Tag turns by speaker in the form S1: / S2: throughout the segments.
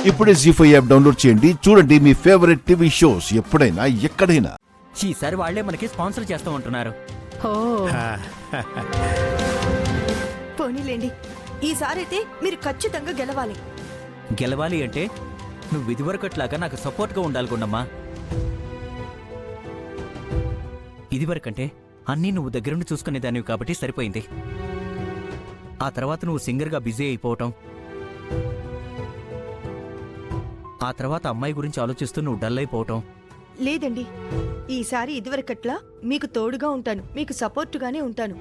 S1: ఇప్పుడే జీ5 app download చేయండి. చూడండి మీ ఫేవరెట్ టీవీ షోస్ ఎప్పుడైనా ఎక్కడైనా.
S2: ఈసారి వాళ్లే మనకి స్పాన్సర్ చేస్తూ ఉంటున్నారు.
S3: పోనీలేండి, ఈసారైతే మీరు ఖచ్చితంగా గెలవాలి.
S2: గెలవాలి అంటే నువ్వు ఇదివరకట్లాగా నాకు సపోర్ట్గా ఉండాలి గుండమ్మా. ఇదివరకంటే అన్నీ నువ్వు దగ్గరుండి చూసుకునేదానివి కాబట్టి సరిపోయింది. ఆ తర్వాత నువ్వు సింగర్గా బిజీ అయిపోవటం, ఆ తర్వాత అమ్మాయి గురించి ఆలోచిస్తూ నువ్వు డల్ అయిపోవటం.
S3: లేదండి, ఈసారి ఇదివరకట్లా మీకు తోడుగా ఉంటాను, మీకు సపోర్టుగానే ఉంటాను.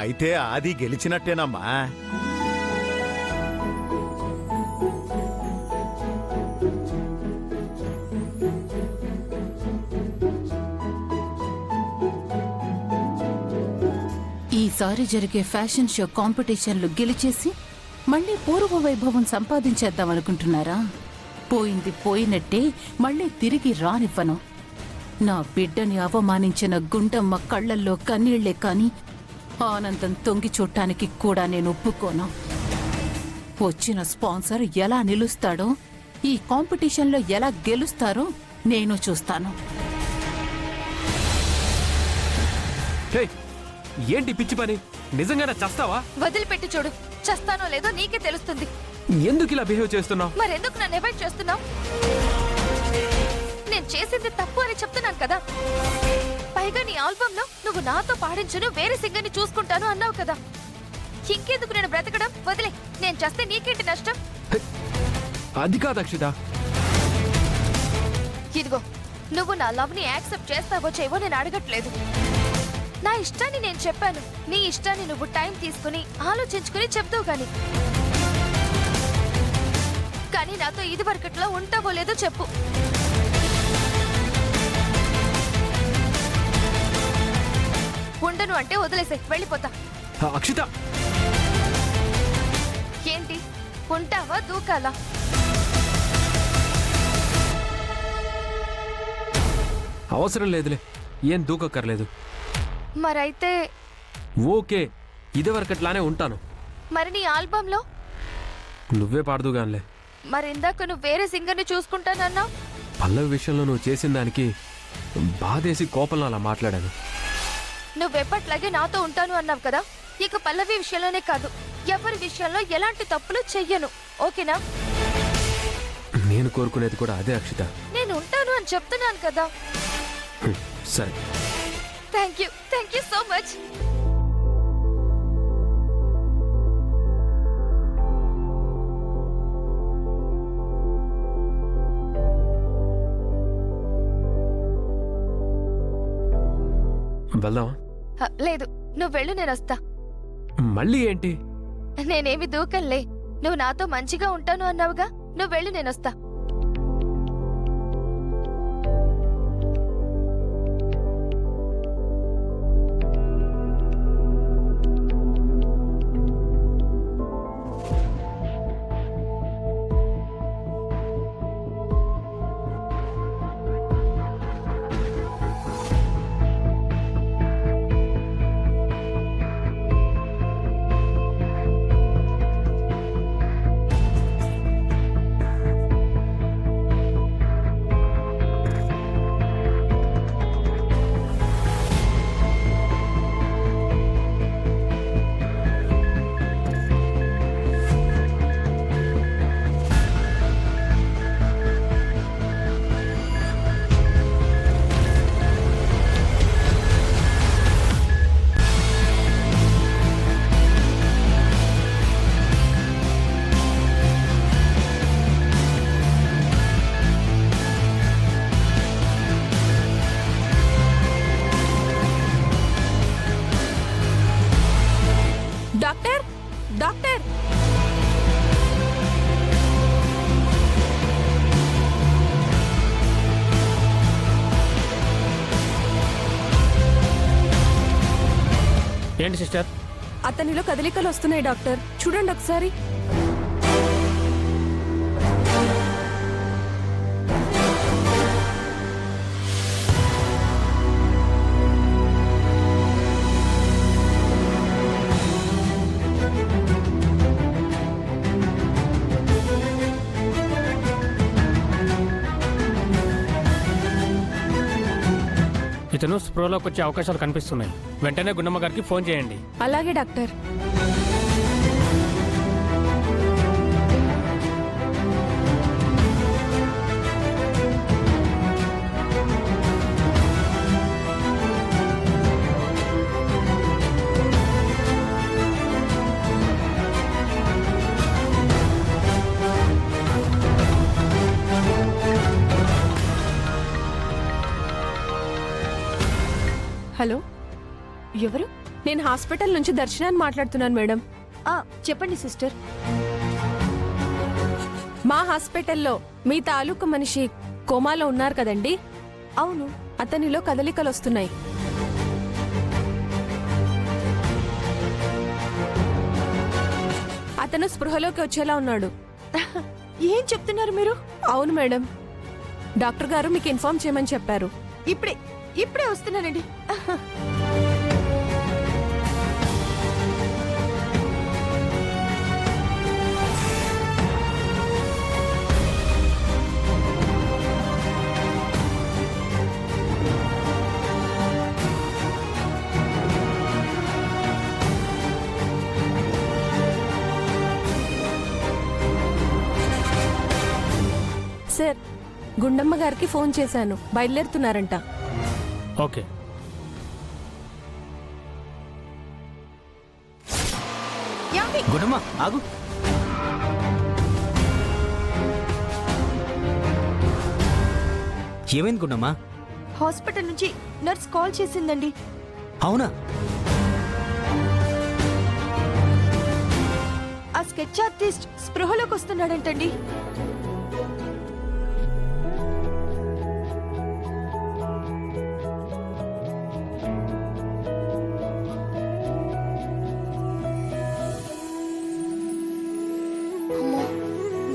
S4: అయితే ఆది గెలిచినట్టేనమ్మా.
S5: ఈసారి జరిగే ఫ్యాషన్ షో కాంపిటీషన్లు గెలిచేసి మళ్ళీ పూర్వ వైభవం సంపాదించేద్దామనుకుంటున్నారా? పోయింది పోయినట్టే మళ్ళీ తిరిగి రానివ్వను. నా బిడ్డని అవమానించిన గుండమ్మ కళ్లల్లో కన్నీళ్లే కాని ఆనందం తొంగి చూడటానికి కూడా నేను ఒప్పుకోను. వచ్చిన స్పాన్సర్ ఎలా నిలుస్తాడో, ఈ కాంపిటీషన్లో ఎలా గెలుస్తారో నేను చూస్తాను.
S6: ఏంటి పిచ్చి పని? నిజంగానే చస్తావా?
S7: వదిలిపెట్టి చూడు, చస్తానో లేదో నీకే తెలుస్తుంది.
S6: ఎందుకు ఇలా బిహేవ్ చేస్తున్నావు?
S7: మరెందుకు నన్ను అవాయిడ్ చేస్తున్నావు? నేను చేసింది తప్పు అని చెప్తున్నాను కదా. పైగా నీ ఆల్బమ్ లో నువ్వు నాతో పాడించను, వేరే సింగర్ని చూసుకుంటాను అన్నావు కదా. ఇంకెందుకు నేను బ్రతకడం? వదిలే, నేను చేస్తే నీకేంటి నష్టం?
S6: అది కాదు అక్షిత.
S7: ఇదిగో, నువ్వు నా లవ్ ని యాక్సెప్ట్ చేస్తావో చేయవో నేను అడగట్లేదు. నా ఇష్టాన్ని నేను చెప్పాను, నీ ఇష్టాన్ని నువ్వు టైం తీసుకుని ఆలోచించుకుని చెప్తావు గాని. కానీ నాతో ఇది వరకట్లో ఉంటావో లేదో చెప్పు. ఉండను అంటే వదిలేసే, వెళ్ళిపోతా.
S6: అక్షిత,
S7: ఏంటి ఉంటావా దూకాలా?
S6: అవసరం లేదులే, ఏం దూకక్కర్లేదు.
S7: మరైతే
S6: ఓకే, ఇదివరకట్లానే ఉంటాను.
S7: మరి నీ ఆల్బమ్ లో
S6: నువ్వే పాడుదుగానిలే.
S7: మరి ఇందాక నువ్వు వేరే సింగర్ని చూసుకుంటానన్నావు.
S6: పల్లవి విషయంలో నువ్వు చేసిన దానికి బాధేసి కోపంలో అలా మాట్లాడాను.
S7: నువ్వెప్పట్లాగే నాతో ఉంటాను అన్నావు కదా. ఇక పల్లవి విషయంలోనే కాదు, ఎవరి విషయంలో ఎలాంటి తప్పులు చెయ్యను, ఓకేనా?
S6: నేను కోరుకునేది కూడా అదే అక్షిత.
S7: నేను ఉంటాను అని చెప్తున్నాను కదా.
S6: సరే,
S7: థ్యాంక్ యూ సో మచ్.
S6: వెళ్దామా?
S7: లేదు, నువ్వు వెళ్ళు, నేను వస్తా.
S6: మళ్ళీ ఏంటి?
S7: నేనేమి దూకంలే, నువ్వు నాతో మంచిగా ఉంటాను అన్నావుగా. నువ్వు వెళ్ళు, నేను వస్తా.
S5: డాక్టర్, డాక్టర్,
S6: ఏంటి సిస్టర్?
S3: అతనిలో కదలికలు వస్తున్నాయి డాక్టర్, చూడండి ఒకసారి.
S8: ఇతను స్ప్రోలోకి వచ్చే అవకాశాలు కనిపిస్తున్నాయి. వెంటనే గుండమ్మ గారికి ఫోన్ చేయండి.
S9: అలాగే డాక్టర్. హలో,
S3: ఎవరు?
S9: నేను హాస్పిటల్ నుంచి దర్శనాన్ని మాట్లాడుతున్నాను మేడం.
S3: చెప్పండి సిస్టర్.
S9: మా హాస్పిటల్లో మీ తాలూకు మనిషి కోమాలో ఉన్నారు కదండి?
S3: అవును.
S9: అతనిలో కదలికలు వస్తున్నాయి. అతను స్పృహలోకి వచ్చేలా ఉన్నాడు.
S3: ఏం చెప్తున్నారు మీరు?
S9: అవును మేడం, డాక్టర్ గారు మీకు ఇన్ఫార్మ్ చేయమని చెప్పారు.
S3: ఇప్పుడే వస్తున్నానండి.
S9: సార్, గుండమ్మ గారికి ఫోన్ చేశాను, బయలుదేరుతున్నారంట.
S8: ఓకే.
S2: గుణమ్మ ఆగు. ఏమైంది గుణమ్మ?
S3: హాస్పిటల్ నుంచి నర్స్ కాల్ చేసిందండి.
S2: అవునా?
S3: ఆ స్కెచ్ ఆర్టిస్ట్ స్పృహలోకి వస్తున్నాడంటండి.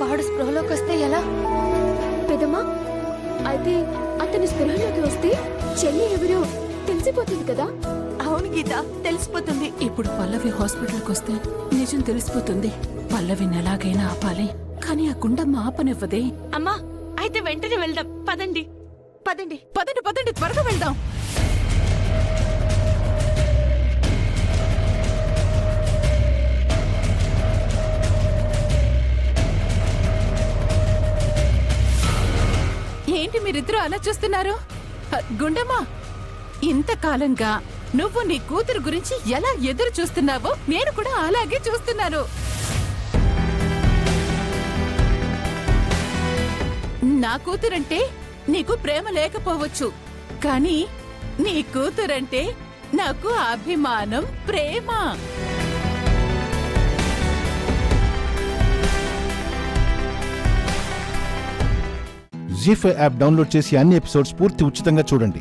S3: వాడు స్పృహలోకి వస్తే ఎలా?
S10: పెదమ్మా, అయితే అతని స్పృహలోకి వస్తే చెల్లి ఎవరో తెలిసిపోతుంది కదా?
S3: అవును గీత, తెలిసిపోతుంది.
S5: ఇప్పుడు పల్లవి హాస్పిటల్కి వస్తే నిజం తెలిసిపోతుంది. పల్లవిని ఎలాగైనా ఆపాలి, కానీ ఆ గుండమ్మ ఆపనివ్వదే.
S3: అమ్మా, అయితే వెంటనే వెళ్దాం. పదండి పదండి
S5: పదండి పదండి, త్వరగా వెళ్దాం. ఏంటి మీరిద్దరూ అలా చూస్తున్నారు? గుండమ్మా, ఇంతకాలంగా నువ్వు నీ కూతురు గురించి ఎలా ఎదురు చూస్తున్నావో నేను కూడా అలాగే చూస్తున్నాను. నా కూతురంటే నీకు ప్రేమ లేకపోవచ్చు, కానీ నీ కూతురంటే నాకు అభిమానం, ప్రేమ.
S1: జీ5 యాప్ డౌన్లోడ్ చేసి అన్ని ఎపిసోడ్స్ పూర్తి ఉచితంగా చూడండి.